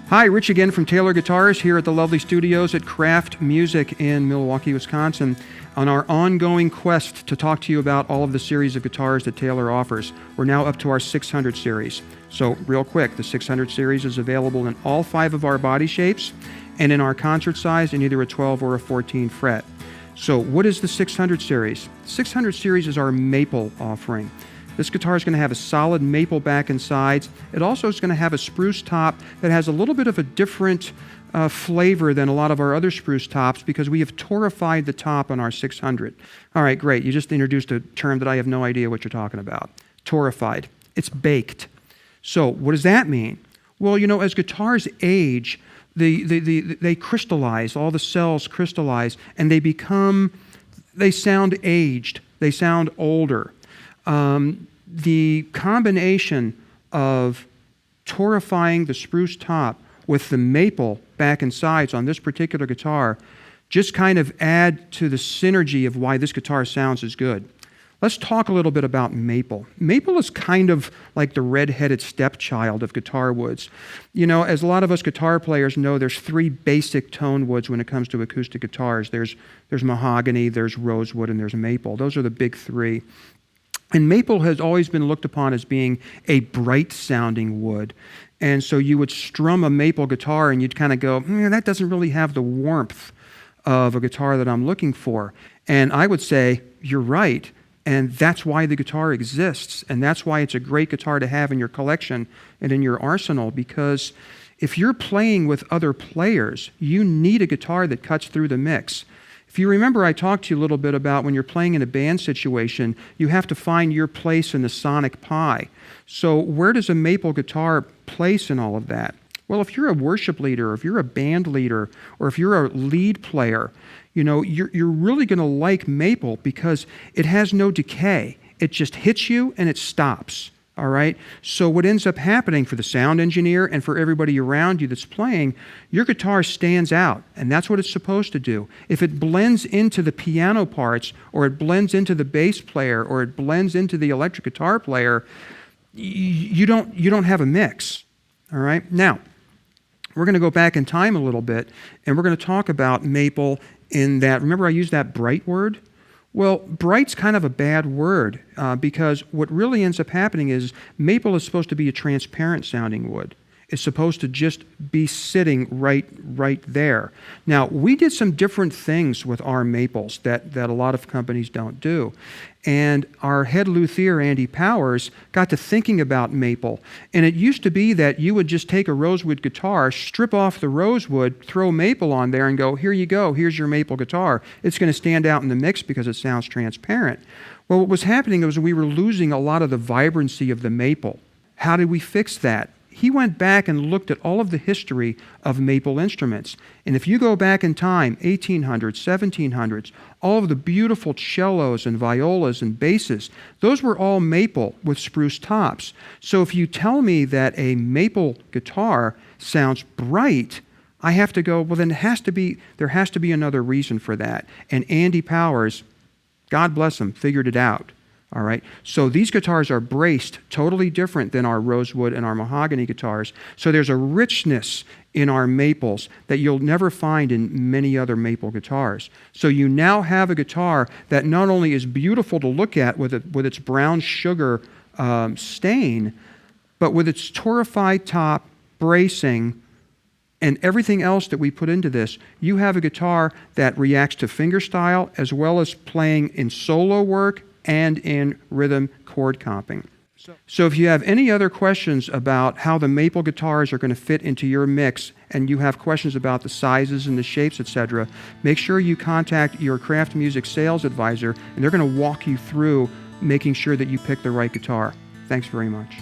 Hi, Rich again from Taylor Guitars here at the lovely studios at Kraft Music in Milwaukee, Wisconsin, on our ongoing quest to talk to you about all of the series of guitars that Taylor offers. We're now up to our 600 series. So real quick, the 600 series is available in all 5 of our body shapes and in our concert size in either a 12 or a 14 fret. So what is the 600 series? 600 series is our maple offering. This guitar is going to have a solid maple back and sides. It also is going to have a spruce top that has a little bit of a different flavor than a lot of our other spruce tops because we have torrefied the top on our 600. All right, great. You just introduced a term that I have no idea what you're talking about. Torrefied. It's baked. So what does that mean? Well, you know, as guitars age, they crystallize. All the cells crystallize, and they sound aged. They sound older. The combination of torrefying the spruce top with the maple back and sides on this particular guitar just kind of add to the synergy of why this guitar sounds as good. Let's talk a little bit about maple. Maple is kind of like the red-headed stepchild of guitar woods. You know, as a lot of us guitar players know, there's 3 basic tone woods when it comes to acoustic guitars. There's mahogany, there's rosewood, and there's maple. Those are the big 3. And maple has always been looked upon as being a bright-sounding wood. And so you would strum a maple guitar and you'd kind of go, that doesn't really have the warmth of a guitar that I'm looking for. And I would say, you're right. And that's why the guitar exists. And that's why it's a great guitar to have in your collection and in your arsenal. Because if you're playing with other players, you need a guitar that cuts through the mix. If you remember, I talked to you a little bit about when you're playing in a band situation, you have to find your place in the sonic pie. So where does a maple guitar place in all of that? Well, if you're a worship leader, or if you're a band leader, or if you're a lead player, you know, you're really going to like maple because it has no decay. It just hits you and it stops. All right? So what ends up happening for the sound engineer and for everybody around you that's playing, your guitar stands out, and that's what it's supposed to do. If it blends into the piano parts, or it blends into the bass player, or it blends into the electric guitar player, you don't have a mix. All right? Now, we're going to go back in time a little bit, and we're going to talk about maple in that, remember I used that bright word? Well, bright's kind of a bad word because what really ends up happening is maple is supposed to be a transparent sounding wood. It's supposed to just be sitting right there. Now, we did some different things with our maples that a lot of companies don't do. And our head luthier, Andy Powers, got to thinking about maple. And it used to be that you would just take a rosewood guitar, strip off the rosewood, throw maple on there and go, here you go, here's your maple guitar. It's going to stand out in the mix because it sounds transparent. Well, what was happening was we were losing a lot of the vibrancy of the maple. How did we fix that? He went back and looked at all of the history of maple instruments. And if you go back in time, 1800s, 1700s, all of the beautiful cellos and violas and basses, those were all maple with spruce tops. So if you tell me that a maple guitar sounds bright, I have to go, well, then there has to be another reason for that. And Andy Powers, God bless him, figured it out. All right, so these guitars are braced totally different than our rosewood and our mahogany guitars. So there's a richness in our maples that you'll never find in many other maple guitars. So you now have a guitar that not only is beautiful to look at with its brown sugar stain, but with its torrefied top, bracing, and everything else that we put into this, you have a guitar that reacts to fingerstyle as well as playing in solo work and in rhythm chord comping. So if you have any other questions about how the maple guitars are going to fit into your mix, and you have questions about the sizes and the shapes, etc., make sure you contact your Kraft Music sales advisor, and they're going to walk you through making sure that you pick the right guitar. Thanks very much.